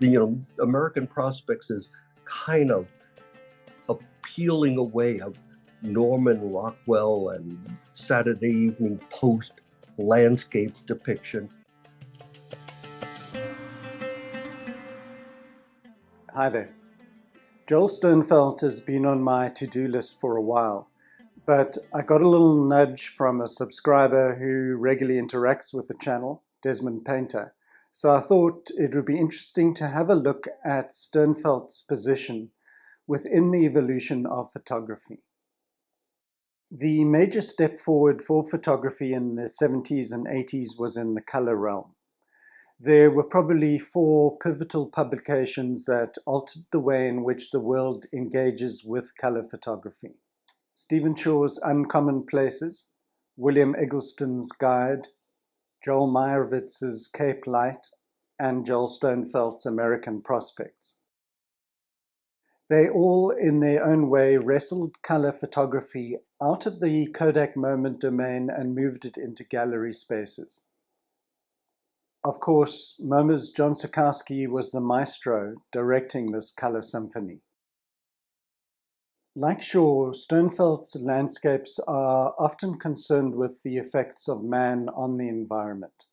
American Prospects is kind of a peeling away of Norman Rockwell and Saturday Evening Post landscape depiction. Hi there. Joel Sternfeld has been on my to-do list for a while, but I got a little nudge from a subscriber who regularly interacts with the channel, Desmond Painter. So I thought it would be interesting to have a look at Sternfeld's position within the evolution of photography. The major step forward for photography in the 70s and 80s was in the color realm. There were probably 4 pivotal publications that altered the way in which the world engages with color photography. Stephen Shore's Uncommon Places, William Eggleston's Guide, Joel Meyerowitz's Cape Light, and Joel Sternfeld's American Prospects. They all, in their own way, wrestled color photography out of the Kodak moment domain and moved it into gallery spaces. Of course, MoMA's John Sikowski was the maestro directing this color symphony. Like Shore, Sternfeld's landscapes are often concerned with the effects of man on the environment.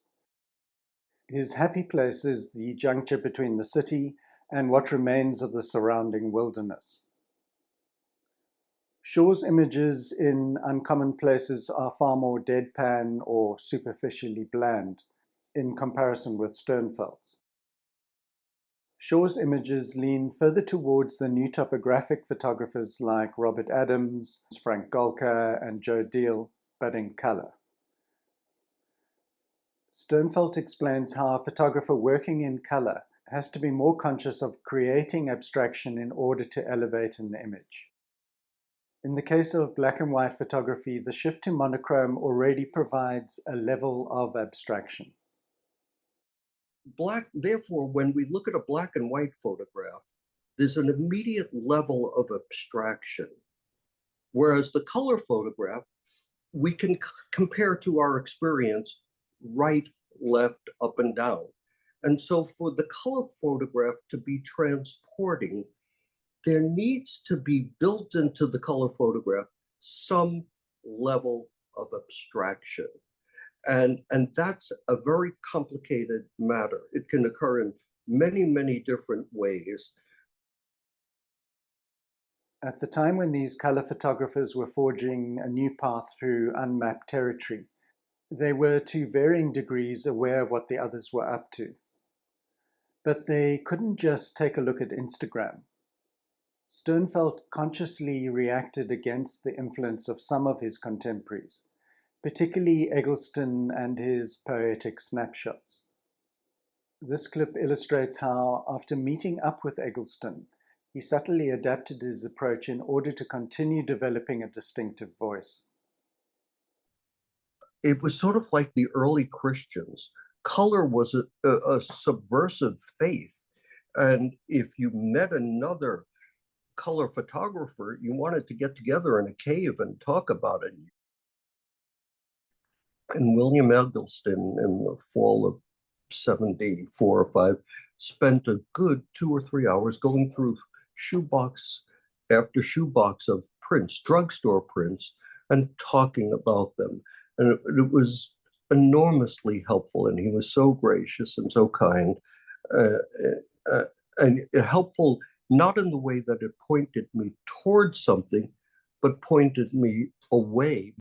His happy place is the juncture between the city and what remains of the surrounding wilderness. Shore's images in Uncommon Places are far more deadpan or superficially bland in comparison with Sternfeld's. Shore's images lean further towards the new topographic photographers like Robert Adams, Frank Gohlke and Joe Deal, but in color. Sternfeld explains how a photographer working in color has to be more conscious of creating abstraction in order to elevate an image. In the case of black and white photography, the shift to monochrome already provides a level of abstraction. Therefore, when we look at a black and white photograph, there's an immediate level of abstraction. Whereas the color photograph, we can compare to our experience right, left, up, and down. And so for the color photograph to be transporting, there needs to be built into the color photograph some level of abstraction. And that's a very complicated matter. It can occur in many, many different ways. At the time when these color photographers were forging a new path through unmapped territory, they were to varying degrees aware of what the others were up to. But they couldn't just take a look at Instagram. Sternfeld consciously reacted against the influence of some of his contemporaries, particularly Eggleston and his poetic snapshots. This clip illustrates how, after meeting up with Eggleston, he subtly adapted his approach in order to continue developing a distinctive voice. It was sort of like the early Christians. Color was a subversive faith. And if you met another color photographer, you wanted to get together in a cave and talk about it. And William Eggleston, in the fall of 74 or 5, spent a good 2 or 3 hours going through shoebox after shoebox of prints, drugstore prints, and talking about them. And it was enormously helpful, and he was so gracious and so kind, and helpful not in the way that it pointed me towards something, but pointed me away.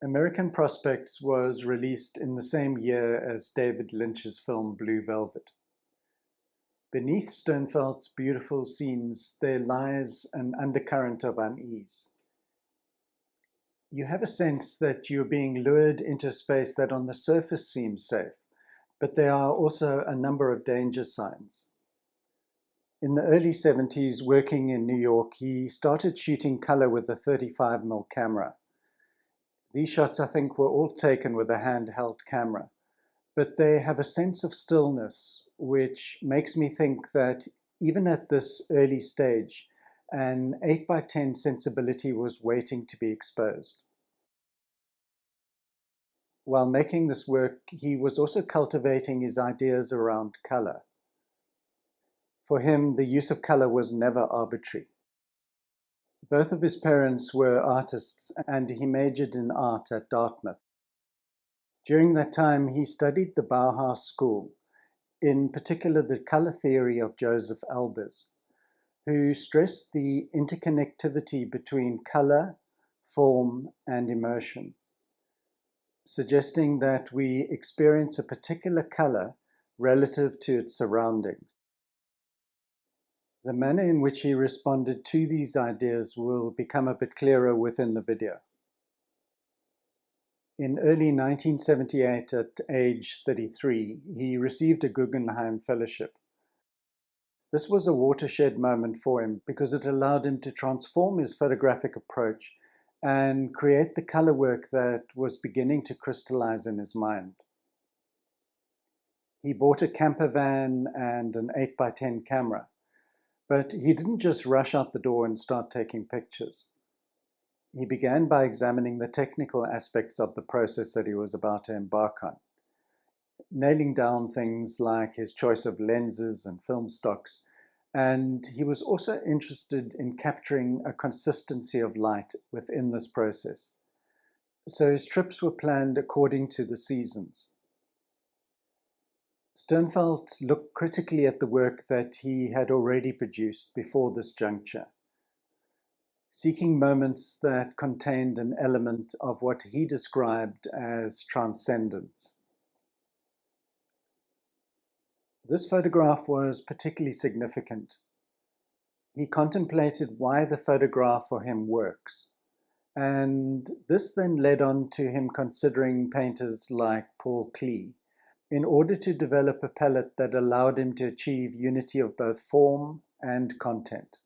American Prospects was released in the same year as David Lynch's film Blue Velvet. Beneath Sternfeld's beautiful scenes, there lies an undercurrent of unease. You have a sense that you're being lured into a space that on the surface seems safe, but there are also a number of danger signs. In the early 70s, working in New York, he started shooting color with a 35mm camera. These shots, I think, were all taken with a handheld camera, but they have a sense of stillness, which makes me think that even at this early stage, an 8x10 sensibility was waiting to be exposed. While making this work, he was also cultivating his ideas around color. For him, the use of color was never arbitrary. Both of his parents were artists, and he majored in art at Dartmouth. During that time, he studied the Bauhaus school, in particular the color theory of Joseph Albers, who stressed the interconnectivity between color, form, and emotion, suggesting that we experience a particular color relative to its surroundings. The manner in which he responded to these ideas will become a bit clearer within the video. In early 1978, at age 33, he received a Guggenheim Fellowship. This was a watershed moment for him because it allowed him to transform his photographic approach and create the color work that was beginning to crystallize in his mind. He bought a camper van and an 8x10 camera, but he didn't just rush out the door and start taking pictures. He began by examining the technical aspects of the process that he was about to embark on, nailing down things like his choice of lenses and film stocks, and he was also interested in capturing a consistency of light within this process. So his trips were planned according to the seasons. Sternfeld looked critically at the work that he had already produced before this juncture, seeking moments that contained an element of what he described as transcendence. This photograph was particularly significant. He contemplated why the photograph for him works, and this then led on to him considering painters like Paul Klee in order to develop a palette that allowed him to achieve unity of both form and content.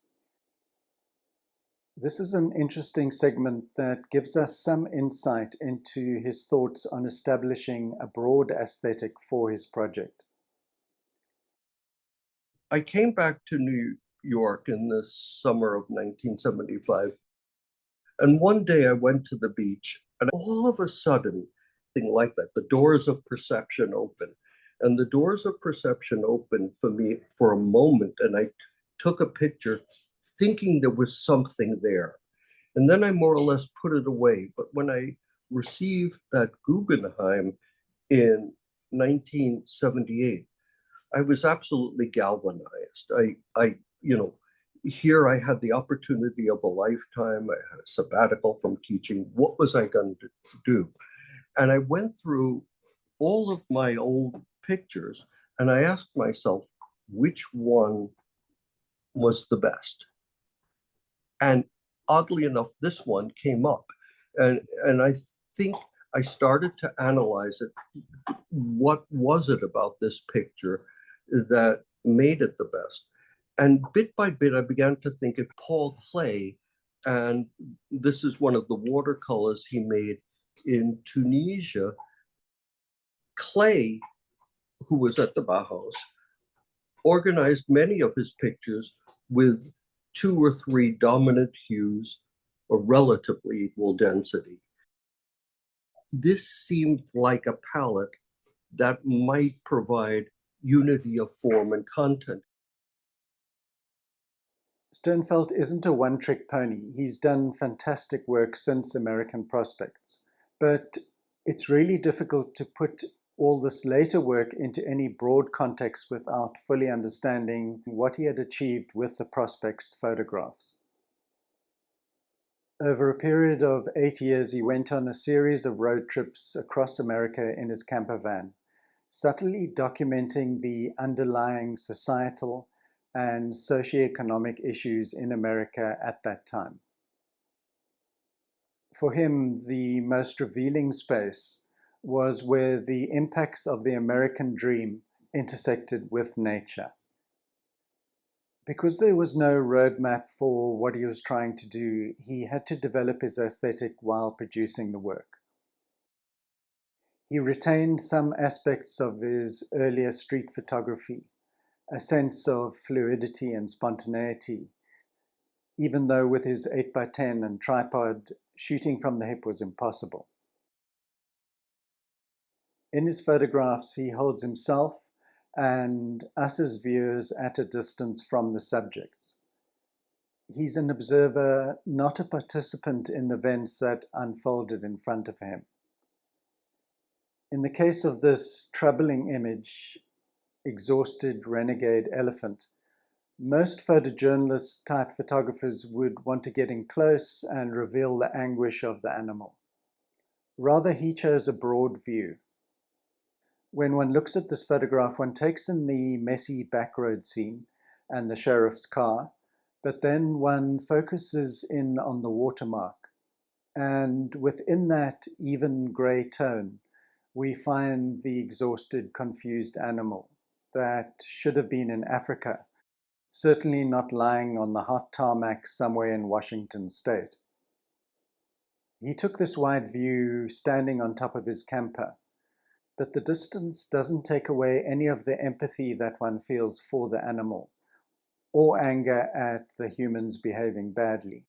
This is an interesting segment that gives us some insight into his thoughts on establishing a broad aesthetic for his project. I came back to New York in the summer of 1975. And one day I went to the beach, and all of a sudden, thing like that, the doors of perception open. And the doors of perception opened for me for a moment, and I took a picture thinking there was something there. And then I more or less put it away. But when I received that Guggenheim in 1978, I was absolutely galvanized. Here I had the opportunity of a lifetime. I had a sabbatical from teaching. What was I going to do? And I went through all of my old pictures and I asked myself, which one was the best? And oddly enough, this one came up. And I think I started to analyze it. What was it about this picture that made it the best? And bit by bit, I began to think of Paul Klee, and this is one of the watercolors he made in Tunisia. Klee, who was at the Bauhaus, organized many of his pictures with 2 or 3 dominant hues or relatively equal density. This seemed like a palette that might provide unity of form and content. Sternfeld isn't a one-trick pony. He's done fantastic work since American Prospects, but it's really difficult to put all this later work into any broad context without fully understanding what he had achieved with the Prospects photographs. Over a period of 8 years, he went on a series of road trips across America in his camper van, subtly documenting the underlying societal and socioeconomic issues in America at that time. For him, the most revealing space was where the impacts of the American dream intersected with nature. Because there was no roadmap for what he was trying to do, he had to develop his aesthetic while producing the work. He retained some aspects of his earlier street photography, a sense of fluidity and spontaneity, even though with his 8x10 and tripod, shooting from the hip was impossible. In his photographs, he holds himself and us as viewers at a distance from the subjects. He's an observer, not a participant in the events that unfolded in front of him. In the case of this troubling image, exhausted renegade elephant, most photojournalist type photographers would want to get in close and reveal the anguish of the animal. Rather, he chose a broad view. When one looks at this photograph, one takes in the messy backroad scene and the sheriff's car, but then one focuses in on the watermark. And within that even grey tone, we find the exhausted, confused animal that should have been in Africa, certainly not lying on the hot tarmac somewhere in Washington state. He took this wide view standing on top of his camper, but the distance doesn't take away any of the empathy that one feels for the animal, or anger at the humans behaving badly.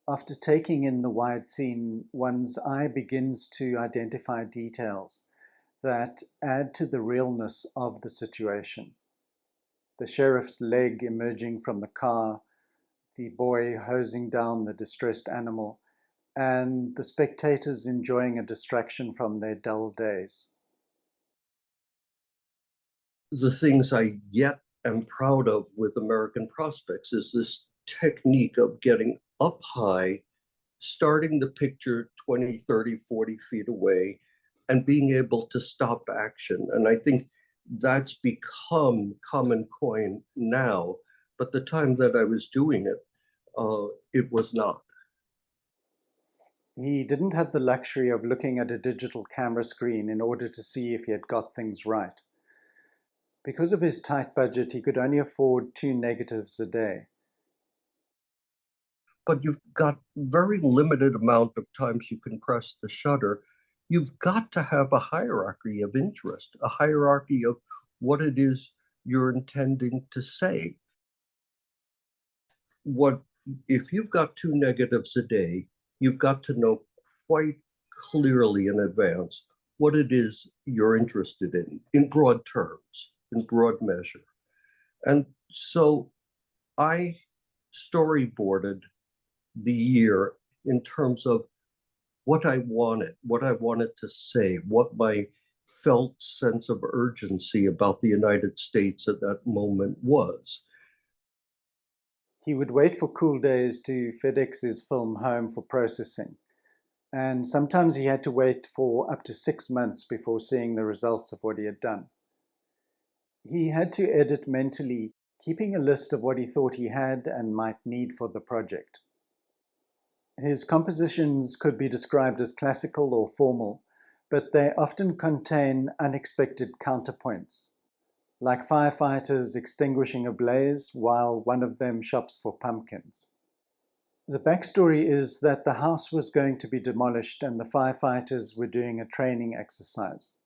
After taking in the wide scene, one's eye begins to identify details that add to the realness of the situation. The sheriff's leg emerging from the car, the boy hosing down the distressed animal, and the spectators enjoying a distraction from their dull days. The things I yet am proud of with American Prospects is this technique of getting up high, starting the picture 20, 30, 40 feet away, and being able to stop action. And I think that's become common coin now, but the time that I was doing it, it was not. He didn't have the luxury of looking at a digital camera screen in order to see if he had got things right. Because of his tight budget, he could only afford 2 negatives a day. But you've got very limited amount of times you can press the shutter. You've got to have a hierarchy of interest, a hierarchy of what it is you're intending to say. What if you've got 2 negatives a day, you've got to know quite clearly in advance what it is you're interested in broad terms, in broad measure. And so I storyboarded the year in terms of what I wanted to say, what my felt sense of urgency about the United States at that moment was. He would wait for cool days to FedEx his film home for processing. And sometimes he had to wait for up to 6 months before seeing the results of what he had done. He had to edit mentally, keeping a list of what he thought he had and might need for the project. His compositions could be described as classical or formal, but they often contain unexpected counterpoints, like firefighters extinguishing a blaze while one of them shops for pumpkins. The backstory is that the house was going to be demolished and the firefighters were doing a training exercise.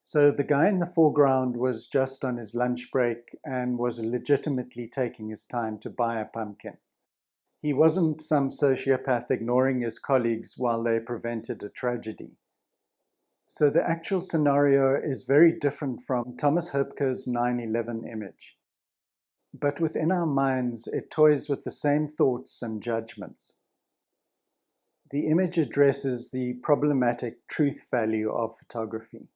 So the guy in the foreground was just on his lunch break and was legitimately taking his time to buy a pumpkin. He wasn't some sociopath ignoring his colleagues while they prevented a tragedy. So the actual scenario is very different from Thomas Hoepker's 9/11 image. But within our minds, it toys with the same thoughts and judgments. The image addresses the problematic truth value of photography.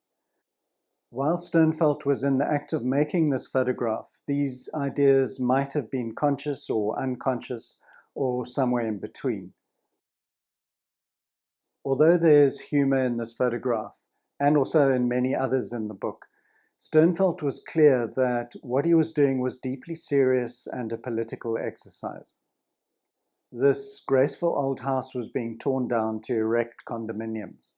While Sternfeld was in the act of making this photograph, these ideas might have been conscious or unconscious or somewhere in between. Although there's humor in this photograph, and also in many others in the book, Sternfeld was clear that what he was doing was deeply serious and a political exercise. This graceful old house was being torn down to erect condominiums.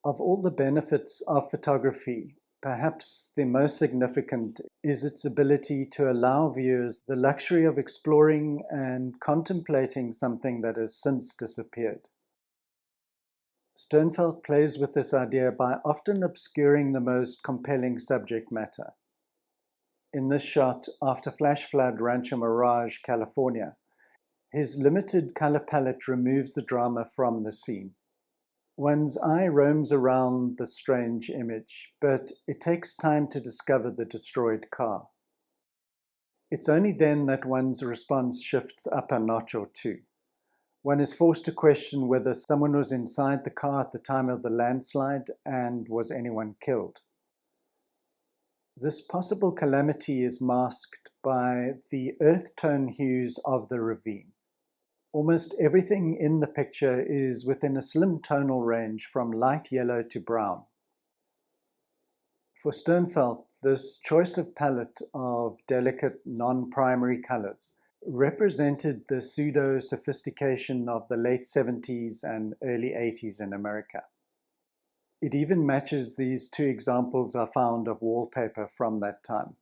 Of all the benefits of photography, perhaps the most significant is its ability to allow viewers the luxury of exploring and contemplating something that has since disappeared. Sternfeld plays with this idea by often obscuring the most compelling subject matter. In this shot, after flash flood Rancho Mirage, California, his limited color palette removes the drama from the scene. One's eye roams around the strange image, but it takes time to discover the destroyed car. It's only then that one's response shifts up a notch or two. One is forced to question whether someone was inside the car at the time of the landslide and was anyone killed. This possible calamity is masked by the earth tone hues of the ravine. Almost everything in the picture is within a slim tonal range from light yellow to brown. For Sternfeld, this choice of palette of delicate non-primary colors represented the pseudo-sophistication of the late 70s and early 80s in America. It even matches these two examples I found of wallpaper from that time.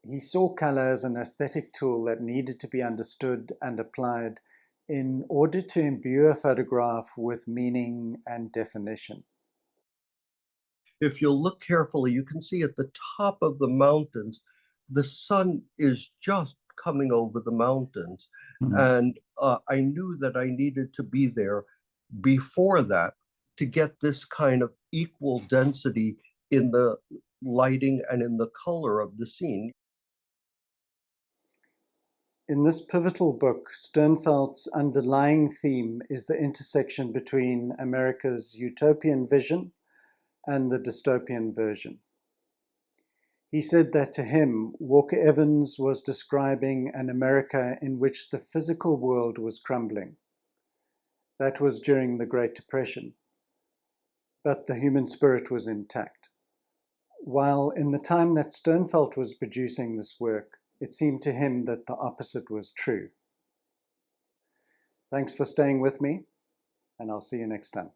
He saw color as an aesthetic tool that needed to be understood and applied in order to imbue a photograph with meaning and definition. If you look carefully, you can see at the top of the mountains, the sun is just coming over the mountains. And I knew that I needed to be there before that to get this kind of equal density in the lighting and in the color of the scene. In this pivotal book, Sternfeld's underlying theme is the intersection between America's utopian vision and the dystopian version. He said that to him, Walker Evans was describing an America in which the physical world was crumbling. That was during the Great Depression, but the human spirit was intact. While in the time that Sternfeld was producing this work, it seemed to him that the opposite was true. Thanks for staying with me, and I'll see you next time.